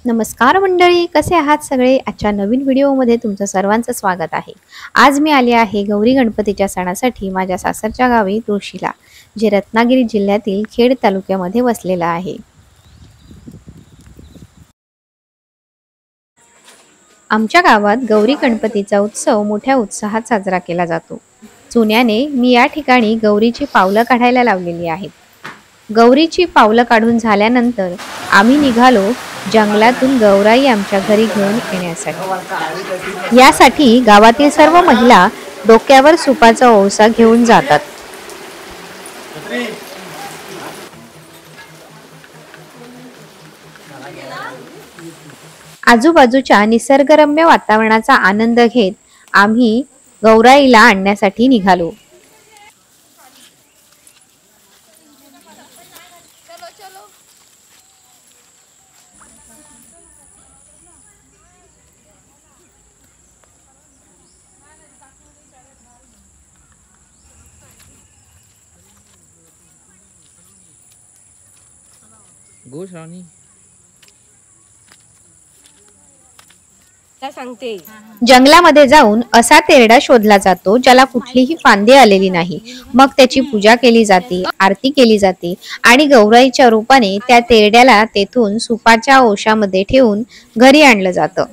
नमस्कार मंडळी, कसे आहात सगळे? आजच्या नवीन व्हिडिओमध्ये तुमचं सर्वांचं स्वागत आहे. आज मी आले आहे गौरी गणपतीच्या सणासाठी माझ्या सासरच्या गावी तुळशीला, जे रत्नागिरी जिल्ह्यातील खेड तालुक्यामध्ये वसलेलं आहे. आमच्या गावात गौरी गणपतीचा उत्सव मोठ्या उत्साहात साजरा केला जातो. चुन्याने मी या ठिकाणी गौरीची पावलं काढायला लावलेली आहेत. गौरीची पावलं काढून झाल्यानंतर आम्ही निघालो जंगलातून गौराई आमच्या घरी घेऊन येण्यासाठी. यासाठी गावातील सर्व महिला डोक्यावर सुपाचा ओवसा घेऊन जातात. आजूबाजूच्या निसर्गरम्य वातावरणाचा आनंद घेत आम्ही गौराईला आणण्यासाठी निघालो. जंगलामध्ये जाऊन असा तेरडा शोधला जातो ज्याला कुठलीही फांदी आलेली नाही. मग त्याची पूजा केली जाते, आरती केली जाते आणि गौराईच्या रूपाने त्या तेरड्याला तेथून सुपाच्या ओशामध्ये ठेवून घरी आणलं जातं.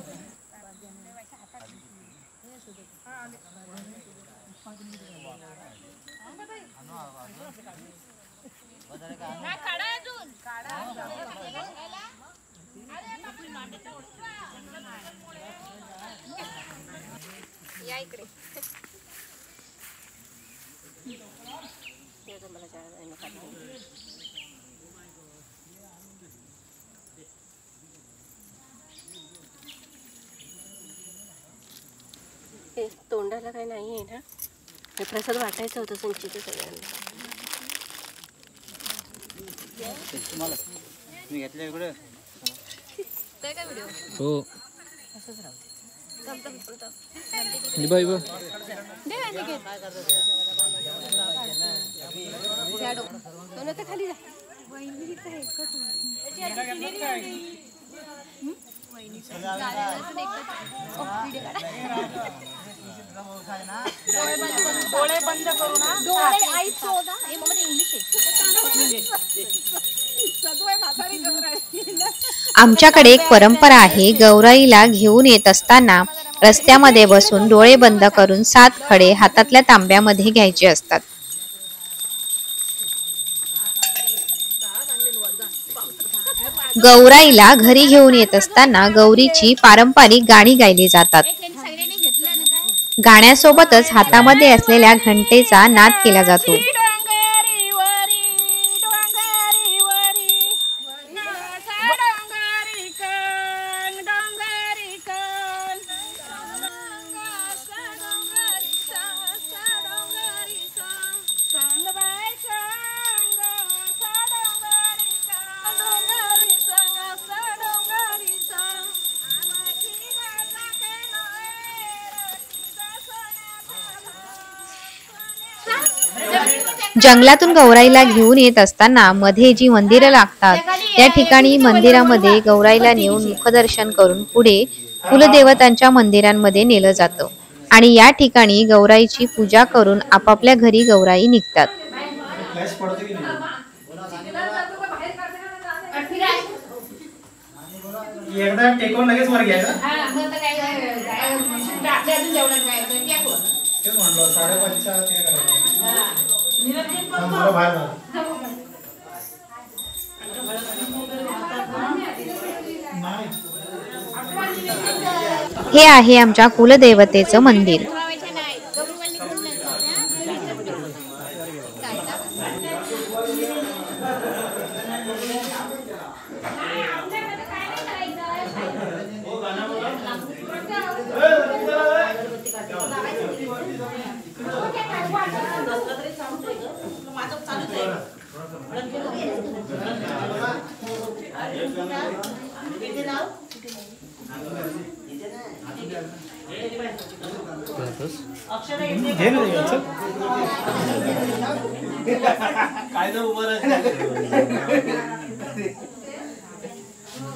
तोंडाला काही नाही आहे ना, हे प्रसाद वाटायचं होतं संचित सगळ्यांना. मी घेतलं इकडे हो असंच राहते. खाली जा. डोळे बंद करू ना. आमच्याकडे एक परंपरा आहे. गौराईला घेऊन येत असताना रस्त्यामध्ये बसून डोळे बंद करून 7 खडे हातातल्या तांब्यामध्ये घ्यायचे असतात. गौराईला घरी घेऊन येत असताना गौरीची पारंपरिक गाणी गायली जातात. गाण्यासोबतच हातामध्ये असलेल्या घंटेचा नाद केला जातो. जंगलातून गौराईला घेऊन येत असताना मध्ये जी मंदिरं लागतात त्या ठिकाणी मंदिरामध्ये गौराईला नेऊन मुखदर्शन करून पुढे कुलदेवतांच्या मंदिरांमध्ये नेलं जातं आणि या ठिकाणी गौराईची पूजा करून आपापल्या घरी गौराई निघतात. एकदा टेकून लगेच वर घ्यायचं. तेच म्हणलं 5:30च्या ते करायचं. हे आहे आमच्या कुलदेवतेचं मंदिर. काय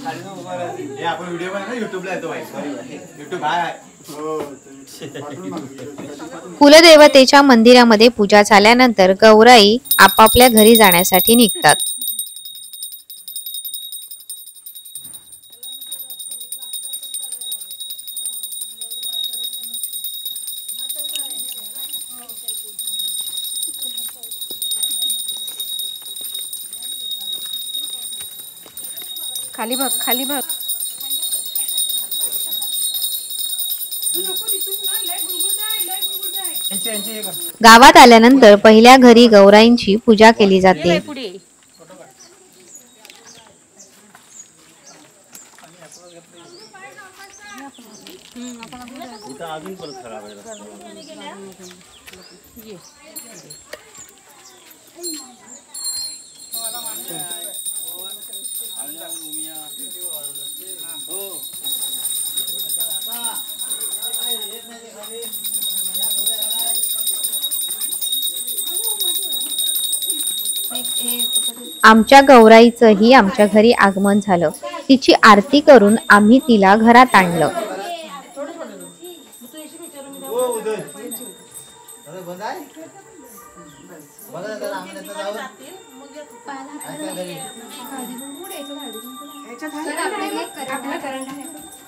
हे आपण व्हिडिओ बनवला युट्यूबला येतो युट्यूब आहे. कुलदेवतेच्या मंदिरामध्ये पूजा झाल्यानंतर गौराई आपापल्या घरी जाण्यासाठी निघतात. खाली बघ, खाली बघ. गावात आल्यानंतर पहिल्या घरी गौराईंची पूजा केली जाते. पुढे अजून परत खराब आहे. आमच्या गौराईचंही आमच्या घरी आगमन झालं. तिची आरती करून आम्ही तिला घरात आणलं.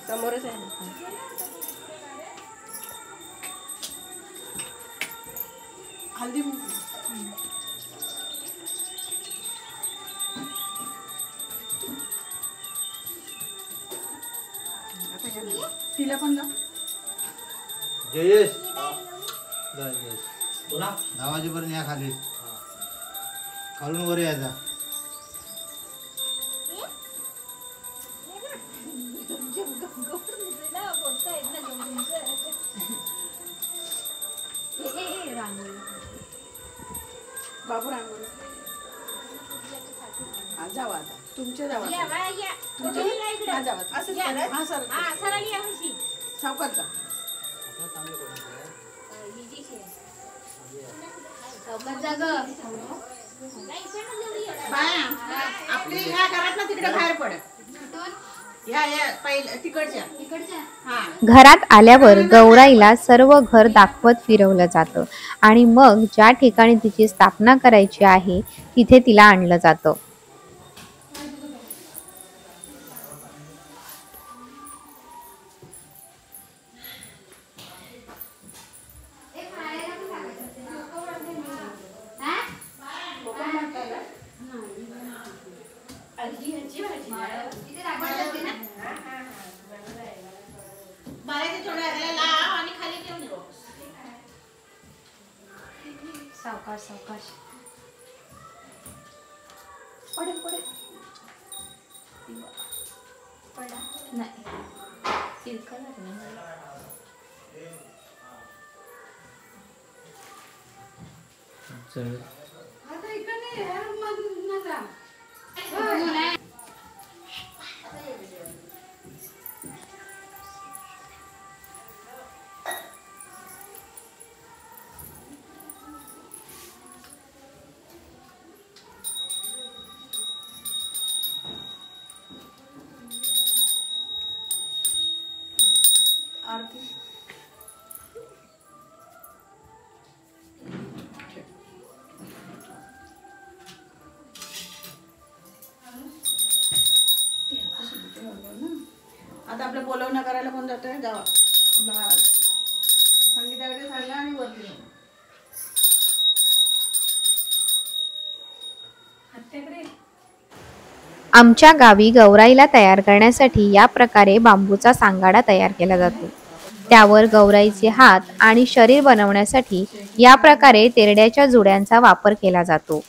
समोरच आहे. हल्दी तिला पण जा. जयेश बोला नावाजीपर्यंत या खाली खालून वर यायचा. बाबू रांगोळी जावा आता तुमच्या जावा सावकाश जा. आपली ह्या घरात ना तिकडे बाहेर पडत घरात आल्यावर गौराईला सर्व घर दाखवत फिरवलं जातं आणि मग ज्या ठिकाणी तिची स्थापना करायची आहे तिथे तिला आणलं जातं. सावकाश सावकाश पडेल पडेल पडला नाही तिरकला आता इकडे माझा आरती आता आपलं बोलवणं करायला कोण जातोय जावा संगीताकडे सांगा आणि वरती हत्याकडे. आमच्या गावी गौराईला तयार करण्यासाठी या प्रकारे बांबूचा सांगाडा तयार केला जातो. त्यावर गौराईचे हात आणि शरीर बनवण्यासाठी या प्रकारे तेरड्याच्या जुड्यांचा वापर केला जातो.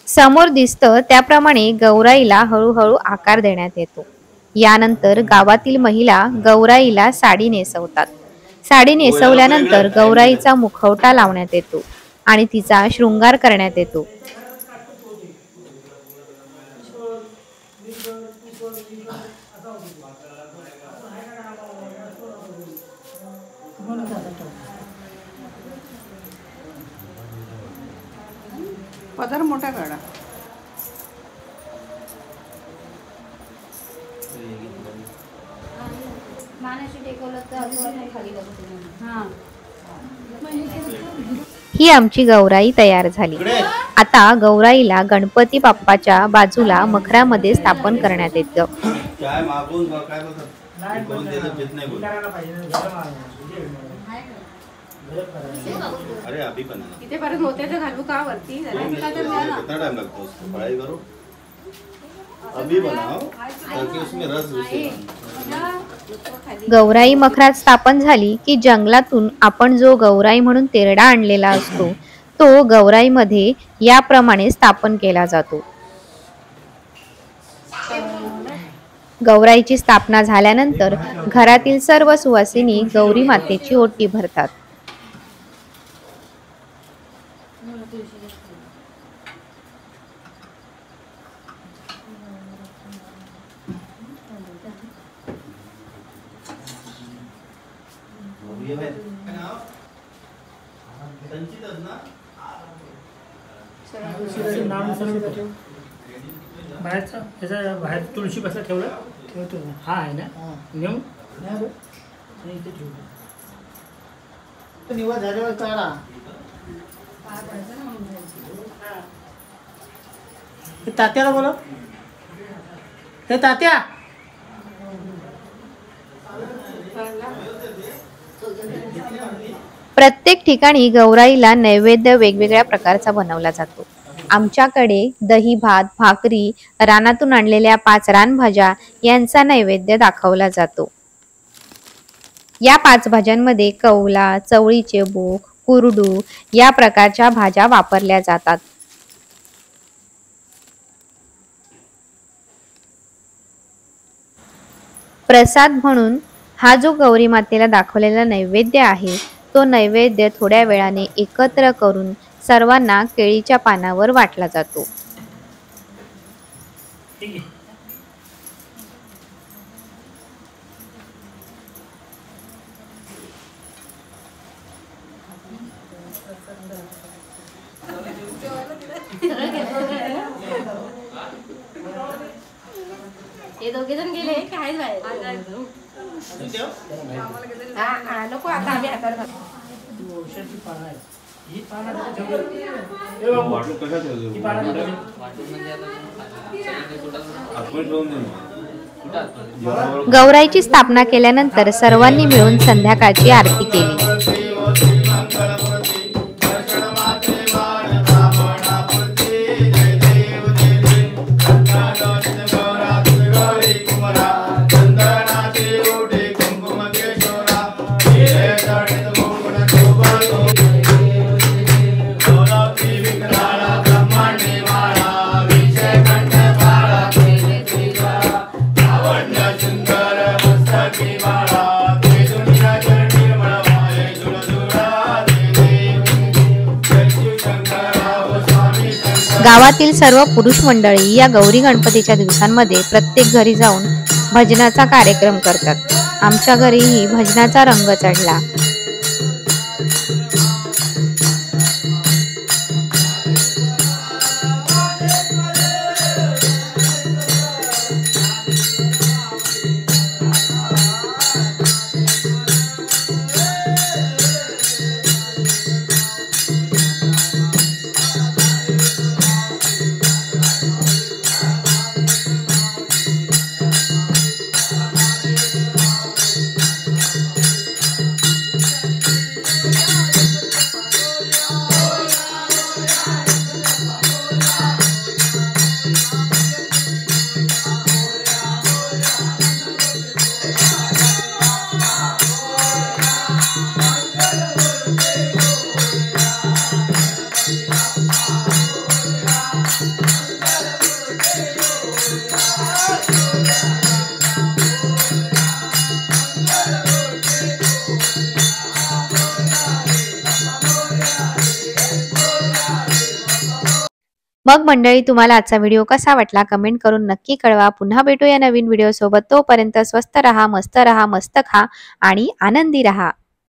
समोर दिसतं त्याप्रमाणे गौराईला हळूहळू आकार देण्यात येतो. यानंतर गावातील महिला गौराईला साडी नेसवतात. साडी नेसवल्यानंतर गौराईचा मुखवटा लावण्यात येतो आणि तिचा शृंगार करण्यात येतो. पदर मोठा काढा. ही आमची गौराई तयार झाली। आता गौराईला गणपती बाप्पाच्या बाजूला मखरामध्ये स्थापन करण्यात येतं। काय मागून काय बोलतात कोण देतं देत नाही बोल अरे अभी पण इथे परत मोत्याचं घालू का वरती कितना टाइम लगता है उसको पढ़ाई करो अभी बनाओ ताकि उसमें रस घुसे। गौराई मखरात स्थापन झाली की जंगलातून आपण जो गौराई म्हणून तेरडा आणलेला असतो तो गौराईमध्ये याप्रमाणे स्थापन केला जातो। गौराईची स्थापना झाल्यानंतर घरातील सर्व सुवासिनी गौरी मातेची ओटी भरतात। बाहेर तुळशी बसा ठेवलं ठेवतो हा आहे ना नेऊ निवड झाल्यावर काढा तात्याला बोला हे तात्या प्रत्येक ठिकाणी गौराईला नैवेद्य वेगवेगळ्या प्रकारचा बनवला जातो। आमच्याकडे दही भात भाकरी रानातून आणलेल्या 5 रानभाज्या यांचा नैवेद्य दाखवला जातो। या 5 भाज्यांमध्ये कौला चवळीचे बोक कुरडू या प्रकारच्या भाज्या वापरल्या जातात। प्रसाद म्हणून हा जो गौरी मातेला दाखवलेला नैवेद्य आहे तो नैवेद्य थोड्या वेळाने एकत्र करून सर्वांना केळीच्या पानावर वाटला जातो। हे दोघे जण गेले काय बाहेर नको आता आम्ही हातावर गौराईची स्थापना केल्यानंतर सर्वांनी मिळून संध्याकाळची आरती केली। गावातील सर्व पुरुष मंडळी या गौरी गणपतीच्या दिवसांमध्ये प्रत्येक घरी जाऊन भजनाचा कार्यक्रम करतात। आमच्या घरीही भजनाचा रंग चढला। मग मंडळी तुम्हाला आजचा व्हिडिओ कसा वाटला कमेंट करून नक्की कळवा। पुन्हा भेटूया नवीन व्हिडिओ सोबत। तोपर्यंत स्वस्त रहा, मस्त खा आणि आनंदी रहा।